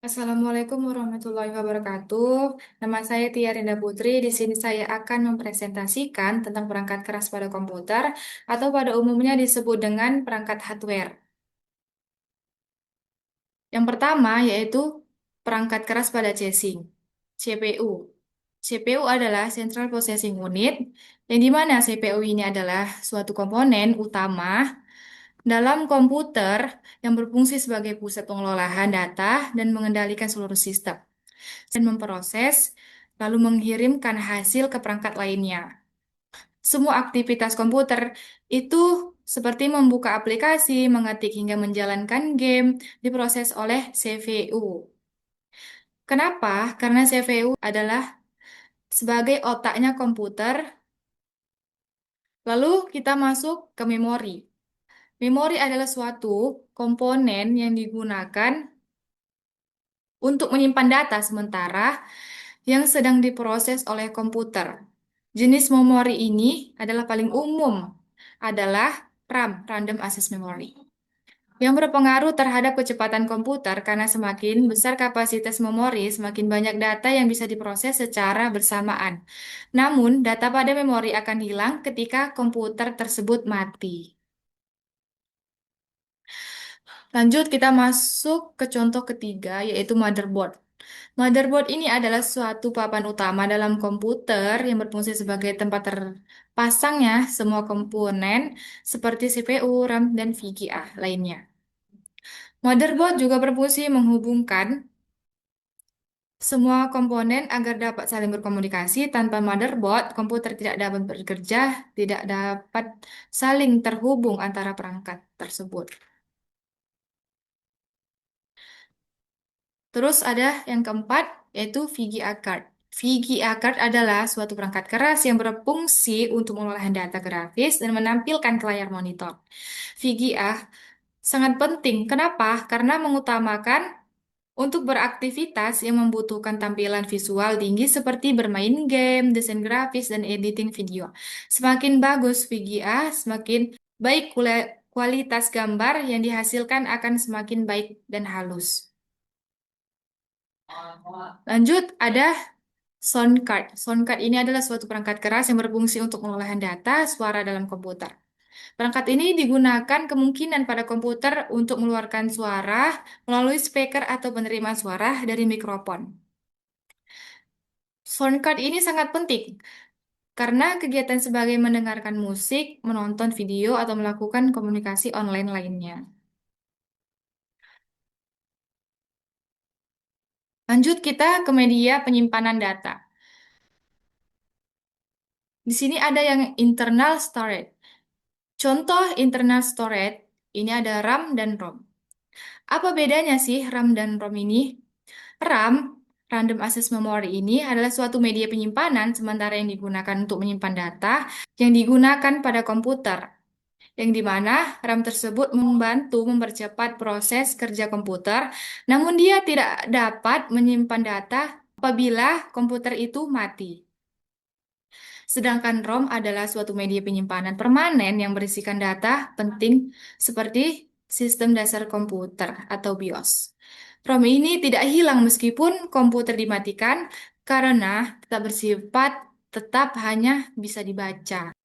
Assalamualaikum warahmatullahi wabarakatuh. Nama saya Tia Rinda Putri. Di sini saya akan mempresentasikan tentang perangkat keras pada komputer atau pada umumnya disebut dengan perangkat hardware. Yang pertama yaitu perangkat keras pada chassis, CPU. CPU adalah Central Processing Unit, yang dimana CPU ini adalah suatu komponen utama dalam komputer yang berfungsi sebagai pusat pengelolaan data dan mengendalikan seluruh sistem, dan memproses, lalu mengirimkan hasil ke perangkat lainnya. Semua aktivitas komputer itu seperti membuka aplikasi, mengetik hingga menjalankan game diproses oleh CPU. Kenapa? Karena CPU adalah sebagai otaknya komputer. Lalu kita masuk ke memori. Memori adalah suatu komponen yang digunakan untuk menyimpan data sementara yang sedang diproses oleh komputer. Jenis memori ini adalah paling umum, adalah RAM, Random Access Memory, yang berpengaruh terhadap kecepatan komputer karena semakin besar kapasitas memori, semakin banyak data yang bisa diproses secara bersamaan. Namun, data pada memori akan hilang ketika komputer tersebut mati. Lanjut, kita masuk ke contoh ketiga, yaitu motherboard. Motherboard ini adalah suatu papan utama dalam komputer yang berfungsi sebagai tempat terpasangnya semua komponen seperti CPU, RAM, dan VGA lainnya. Motherboard juga berfungsi menghubungkan semua komponen agar dapat saling berkomunikasi. Tanpa motherboard, komputer tidak dapat bekerja, tidak dapat saling terhubung antara perangkat tersebut. Terus ada yang keempat, yaitu VGA card. VGA card adalah suatu perangkat keras yang berfungsi untuk mengolahan data grafis dan menampilkan ke layar monitor. VGA sangat penting. Kenapa? Karena mengutamakan untuk beraktivitas yang membutuhkan tampilan visual tinggi seperti bermain game, desain grafis, dan editing video. Semakin bagus VGA, semakin baik kualitas gambar yang dihasilkan akan semakin baik dan halus. Lanjut, ada sound card. Sound card ini adalah suatu perangkat keras yang berfungsi untuk pengolahan data suara dalam komputer. Perangkat ini digunakan kemungkinan pada komputer untuk mengeluarkan suara melalui speaker atau penerimaan suara dari mikrofon. Sound card ini sangat penting karena kegiatan sebagai mendengarkan musik, menonton video, atau melakukan komunikasi online lainnya. Lanjut kita ke media penyimpanan data. Di sini ada yang internal storage. Contoh internal storage, ini ada RAM dan ROM. Apa bedanya sih RAM dan ROM ini? RAM, Random Access Memory ini adalah suatu media penyimpanan sementara yang digunakan untuk menyimpan data yang digunakan pada komputer, yang dimana RAM tersebut membantu mempercepat proses kerja komputer, namun dia tidak dapat menyimpan data apabila komputer itu mati. Sedangkan ROM adalah suatu media penyimpanan permanen yang berisikan data penting seperti sistem dasar komputer atau BIOS. ROM ini tidak hilang meskipun komputer dimatikan karena tetap bersifat tetap hanya bisa dibaca.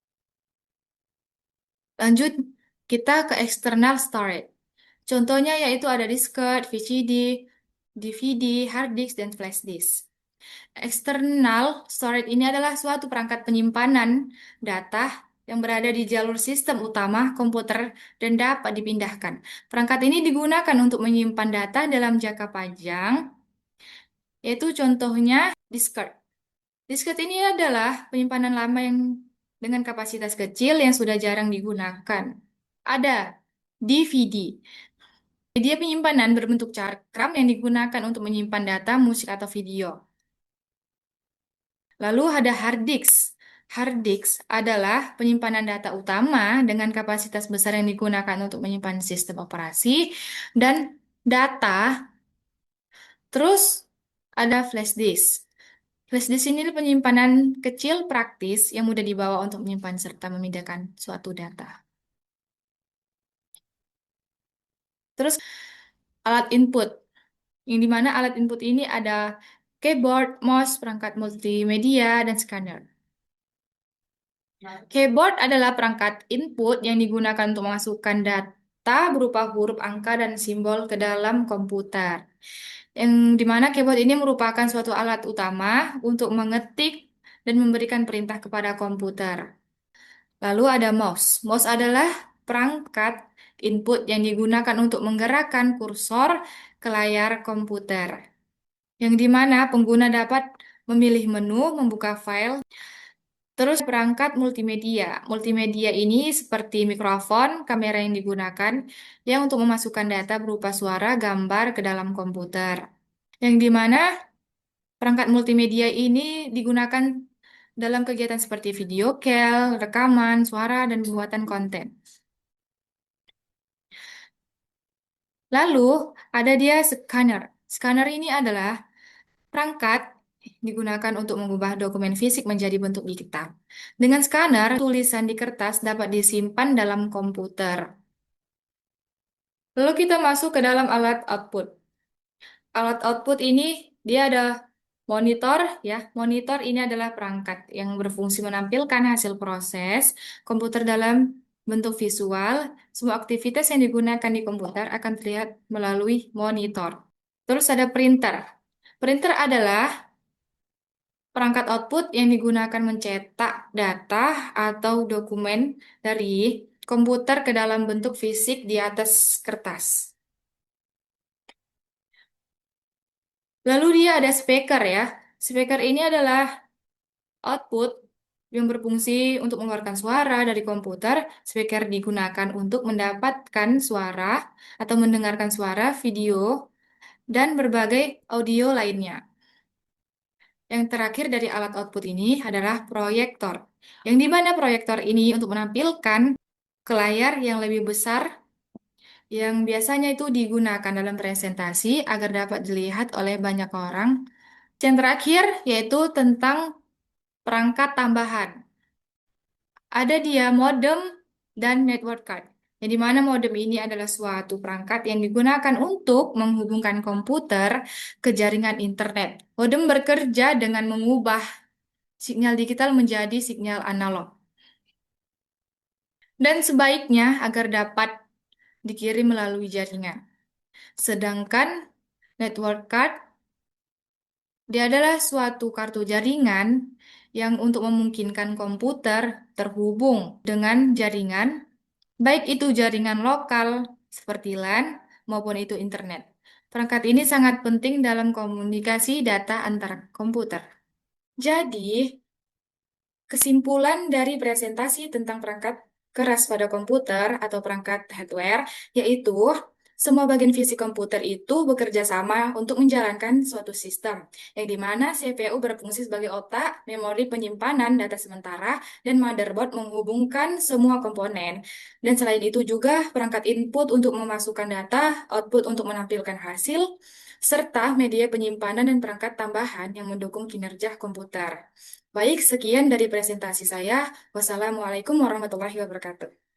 Lanjut, kita ke external storage. Contohnya yaitu ada disket, VCD, DVD, hard disk, dan flash disk. External storage ini adalah suatu perangkat penyimpanan data yang berada di jalur sistem utama komputer dan dapat dipindahkan. Perangkat ini digunakan untuk menyimpan data dalam jangka panjang, yaitu contohnya disket. Disket ini adalah penyimpanan lama yang dengan kapasitas kecil yang sudah jarang digunakan. Ada DVD. Media penyimpanan berbentuk cakram yang digunakan untuk menyimpan data, musik, atau video. Lalu ada hard disk. Hard disk adalah penyimpanan data utama dengan kapasitas besar yang digunakan untuk menyimpan sistem operasi dan data. Terus ada flash disk. Flash disk ini adalah penyimpanan kecil praktis yang mudah dibawa untuk menyimpan serta memindahkan suatu data. Terus alat input. yang dimana alat input ini ada keyboard, mouse, perangkat multimedia, dan scanner. Keyboard adalah perangkat input yang digunakan untuk memasukkan data berupa huruf, angka, dan simbol ke dalam komputer. Yang dimana keyboard ini merupakan suatu alat utama untuk mengetik dan memberikan perintah kepada komputer. Lalu ada mouse. Mouse adalah perangkat input yang digunakan untuk menggerakkan kursor ke layar komputer, yang dimana pengguna dapat memilih menu, membuka file. Terus perangkat multimedia. Multimedia ini seperti mikrofon, kamera yang digunakan yang untuk memasukkan data berupa suara, gambar ke dalam komputer. Yang dimana perangkat multimedia ini digunakan dalam kegiatan seperti video call, rekaman, suara, dan pembuatan konten. Lalu ada dia scanner. Scanner ini adalah perangkat digunakan untuk mengubah dokumen fisik menjadi bentuk digital. Dengan scanner, tulisan di kertas dapat disimpan dalam komputer. Lalu kita masuk ke dalam alat output. Alat output ini dia ada monitor ya. Monitor ini adalah perangkat yang berfungsi menampilkan hasil proses komputer dalam bentuk visual. Semua aktivitas yang digunakan di komputer akan terlihat melalui monitor. Terus ada printer. Printer adalah perangkat output yang digunakan mencetak data atau dokumen dari komputer ke dalam bentuk fisik di atas kertas. Lalu dia ada speaker ya. Speaker ini adalah output yang berfungsi untuk mengeluarkan suara dari komputer. Speaker digunakan untuk mendapatkan suara atau mendengarkan suara, video, dan berbagai audio lainnya. Yang terakhir dari alat output ini adalah proyektor. Yang di mana proyektor ini untuk menampilkan ke layar yang lebih besar yang biasanya itu digunakan dalam presentasi agar dapat dilihat oleh banyak orang. Yang terakhir yaitu tentang perangkat tambahan. Ada dia modem dan network card. Yang di mana modem ini adalah suatu perangkat yang digunakan untuk menghubungkan komputer ke jaringan internet. Modem bekerja dengan mengubah sinyal digital menjadi sinyal analog. Dan sebaiknya agar dapat dikirim melalui jaringan. Sedangkan network card, dia adalah suatu kartu jaringan yang untuk memungkinkan komputer terhubung dengan jaringan, baik itu jaringan lokal seperti LAN maupun itu internet. Perangkat ini sangat penting dalam komunikasi data antar komputer. Jadi, kesimpulan dari presentasi tentang perangkat keras pada komputer atau perangkat hardware yaitu semua bagian fisik komputer itu bekerja sama untuk menjalankan suatu sistem, yang dimana CPU berfungsi sebagai otak, memori penyimpanan data sementara, dan motherboard menghubungkan semua komponen. Dan selain itu juga perangkat input untuk memasukkan data, output untuk menampilkan hasil, serta media penyimpanan dan perangkat tambahan yang mendukung kinerja komputer. Baik, sekian dari presentasi saya. Wassalamualaikum warahmatullahi wabarakatuh.